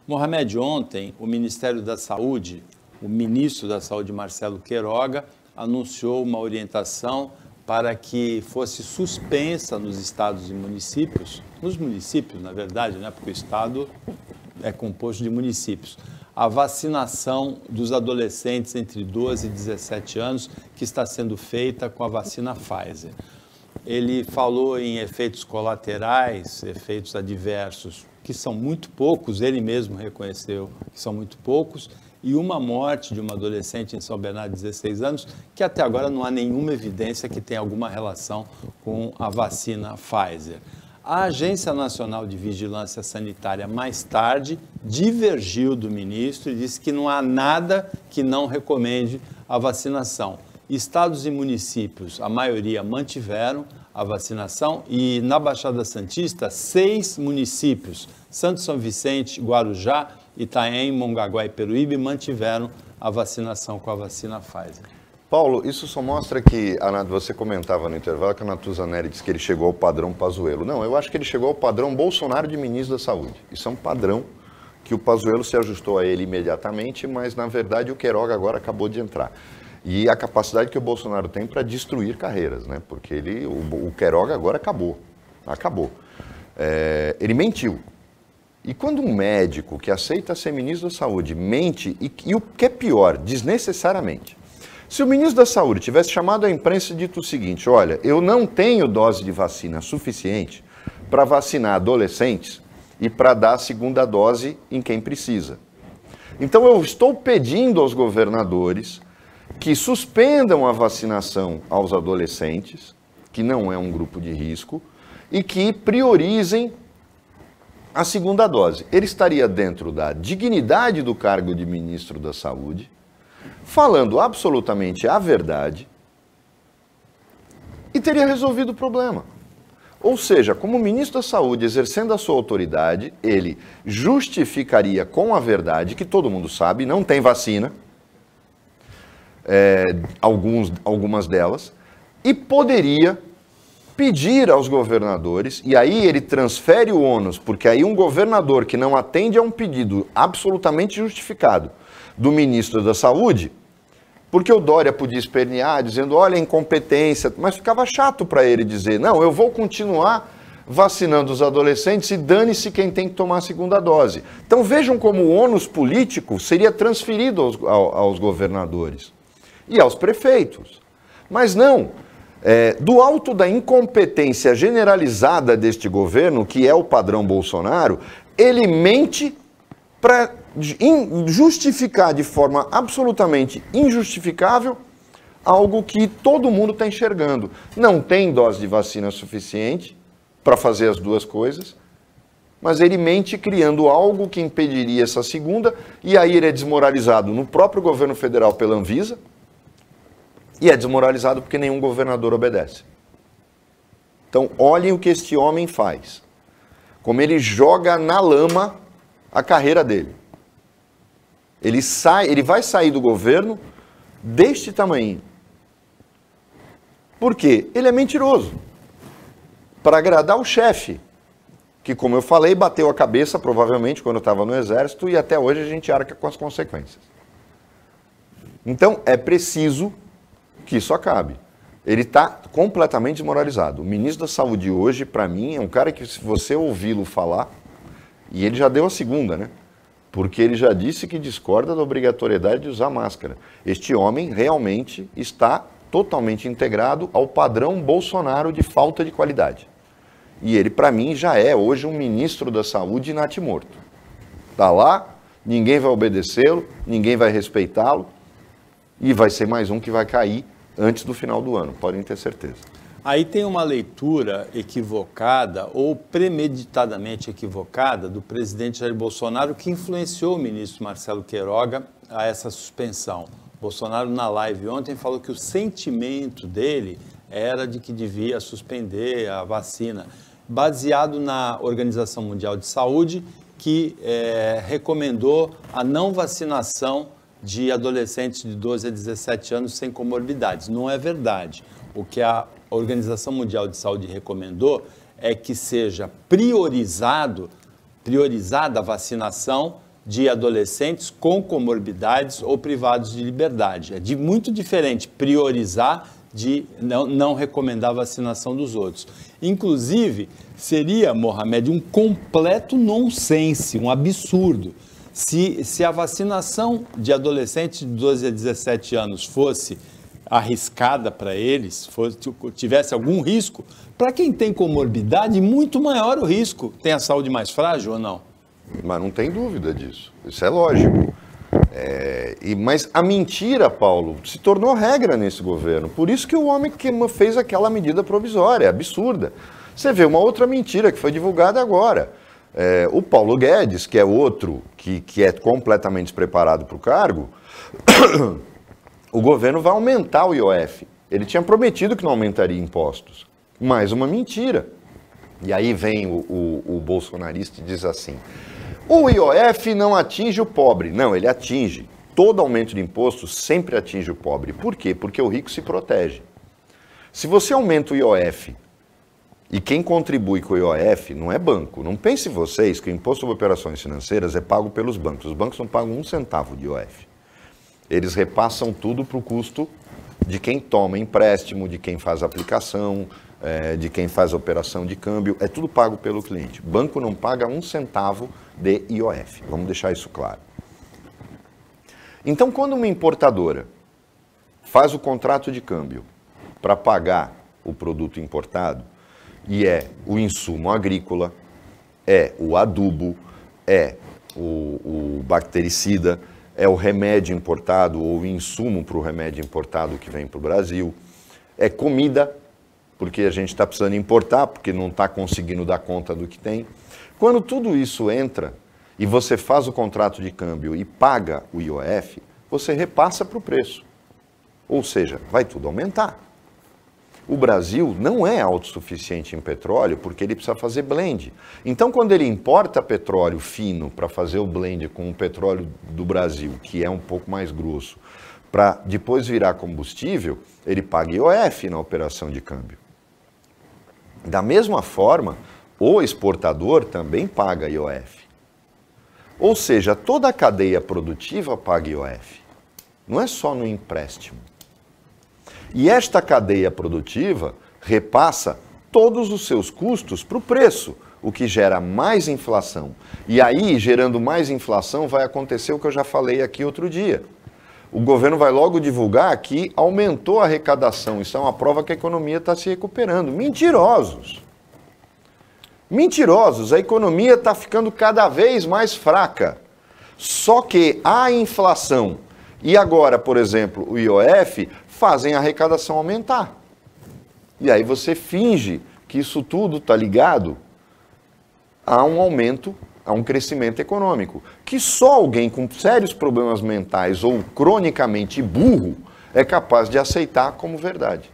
Mohamed, ontem o Ministério da Saúde, o ministro da Saúde, Marcelo Queiroga, anunciou uma orientação para que fosse suspensa nos estados e municípios, nos municípios, na verdade, né, porque o estado é composto de municípios, a vacinação dos adolescentes entre 12 e 17 anos, que está sendo feita com a vacina Pfizer. Ele falou em efeitos colaterais, efeitos adversos, que são muito poucos, ele mesmo reconheceu que são muito poucos, e uma morte de uma adolescente em São Bernardo de 16 anos, que até agora não há nenhuma evidência que tenha alguma relação com a vacina Pfizer. A Agência Nacional de Vigilância Sanitária, mais tarde, divergiu do ministro e disse que não há nada que não recomende a vacinação. Estados e municípios, a maioria, mantiveram a vacinação e na Baixada Santista, 6 municípios, Santo São Vicente, Guarujá, Itaém, Mongaguá e Peruíbe, mantiveram a vacinação com a vacina Pfizer. Paulo, isso só mostra que, você comentava no intervalo que a Natuza Neri disse que ele chegou ao padrão Pazuello. Não, eu acho que ele chegou ao padrão Bolsonaro de ministro da Saúde. Isso é um padrão que o Pazuello se ajustou a ele imediatamente, mas na verdade o Queiroga agora acabou de entrar. E a capacidade que o Bolsonaro tem para destruir carreiras, né? Porque o Queiroga agora acabou. Ele mentiu. E quando um médico que aceita ser ministro da Saúde mente, e o que é pior, desnecessariamente, se o ministro da Saúde tivesse chamado a imprensa e dito o seguinte, olha, eu não tenho dose de vacina suficiente para vacinar adolescentes e para dar a segunda dose em quem precisa. Então eu estou pedindo aos governadores que suspendam a vacinação aos adolescentes, que não é um grupo de risco, e que priorizem a segunda dose. Ele estaria dentro da dignidade do cargo de ministro da Saúde, falando absolutamente a verdade e teria resolvido o problema. Ou seja, como ministro da Saúde, exercendo a sua autoridade, ele justificaria com a verdade, que todo mundo sabe, não tem vacina, algumas delas, e poderia pedir aos governadores, e aí ele transfere o ônus, porque aí um governador que não atende a um pedido absolutamente justificado do ministro da Saúde, porque o Dória podia espernear dizendo, olha, incompetência, mas ficava chato para ele dizer, não, eu vou continuar vacinando os adolescentes e dane-se quem tem que tomar a segunda dose. Então vejam como o ônus político seria transferido aos governadores e aos prefeitos. Mas não, do alto da incompetência generalizada deste governo, que é o padrão Bolsonaro, ele mente para justificar de forma absolutamente injustificável algo que todo mundo está enxergando. Não tem dose de vacina suficiente para fazer as duas coisas, mas ele mente criando algo que impediria essa segunda, e aí ele é desmoralizado no próprio governo federal pela Anvisa, e é desmoralizado porque nenhum governador obedece. Então, olhem o que este homem faz. Como ele joga na lama a carreira dele. Ele vai sair do governo deste tamanho. Por quê? Ele é mentiroso. Para agradar o chefe, que, como eu falei, bateu a cabeça, provavelmente, quando eu estava no Exército, e até hoje a gente arca com as consequências. Então, é preciso que isso acabe. Ele está completamente desmoralizado. O ministro da Saúde hoje, para mim, é um cara que, se você ouvi-lo falar, e ele já deu a segunda, né? Porque ele já disse que discorda da obrigatoriedade de usar máscara. Este homem realmente está totalmente integrado ao padrão Bolsonaro de falta de qualidade. E ele, para mim, já é hoje um ministro da Saúde natimorto. Está lá, ninguém vai obedecê-lo, ninguém vai respeitá-lo, e vai ser mais um que vai cair antes do final do ano, podem ter certeza. Aí tem uma leitura equivocada ou premeditadamente equivocada do presidente Jair Bolsonaro que influenciou o ministro Marcelo Queiroga a essa suspensão. Bolsonaro, na live ontem, falou que o sentimento dele era de que devia suspender a vacina, baseado na Organização Mundial de Saúde, que recomendou a não vacinação de adolescentes de 12 a 17 anos sem comorbidades. Não é verdade. O que a Organização Mundial de Saúde recomendou é que seja priorizada a vacinação de adolescentes com comorbidades ou privados de liberdade. É muito diferente priorizar de não recomendar a vacinação dos outros. Inclusive, seria, Mohamed, um completo nonsense, um absurdo, se a vacinação de adolescentes de 12 a 17 anos fosse arriscada para eles, tivesse algum risco, para quem tem comorbidade, muito maior o risco. Tem a saúde mais frágil ou não? Mas não tem dúvida disso, isso é lógico. Mas a mentira, Paulo, se tornou regra nesse governo. Por isso que o homem que fez aquela medida provisória, absurda. Você vê uma outra mentira que foi divulgada agora. O Paulo Guedes, que é outro que é completamente despreparado para o cargo, o governo vai aumentar o IOF. Ele tinha prometido que não aumentaria impostos. Mais uma mentira. E aí vem o bolsonarista e diz assim: o IOF não atinge o pobre. Não, ele atinge. Todo aumento de imposto sempre atinge o pobre. Por quê? Porque o rico se protege. Se você aumenta o IOF, e quem contribui com o IOF não é banco. Não pense vocês que o imposto sobre operações financeiras é pago pelos bancos. Os bancos não pagam um centavo de IOF. Eles repassam tudo para o custo de quem toma empréstimo, de quem faz aplicação, de quem faz operação de câmbio. É tudo pago pelo cliente. O banco não paga um centavo de IOF. Vamos deixar isso claro. Então, quando uma importadora faz o contrato de câmbio para pagar o produto importado, e é o insumo agrícola, é o adubo, é o bactericida, é o remédio importado ou o insumo para o remédio importado que vem para o Brasil, é comida, porque a gente está precisando importar, porque não está conseguindo dar conta do que tem. Quando tudo isso entra e você faz o contrato de câmbio e paga o IOF, você repassa para o preço. Ou seja, vai tudo aumentar. O Brasil não é autossuficiente em petróleo porque ele precisa fazer blend. Então, quando ele importa petróleo fino para fazer o blend com o petróleo do Brasil, que é um pouco mais grosso, para depois virar combustível, ele paga IOF na operação de câmbio. Da mesma forma, o exportador também paga IOF. Ou seja, toda a cadeia produtiva paga IOF. Não é só no empréstimo. E esta cadeia produtiva repassa todos os seus custos para o preço, o que gera mais inflação. E aí, gerando mais inflação, vai acontecer o que eu já falei aqui outro dia. O governo vai logo divulgar que aumentou a arrecadação. Isso é uma prova que a economia está se recuperando. Mentirosos. Mentirosos. A economia está ficando cada vez mais fraca. Só que a inflação e agora, por exemplo, o IOF fazem a arrecadação aumentar. E aí você finge que isso tudo está ligado a um aumento, a um crescimento econômico, que só alguém com sérios problemas mentais ou cronicamente burro é capaz de aceitar como verdade.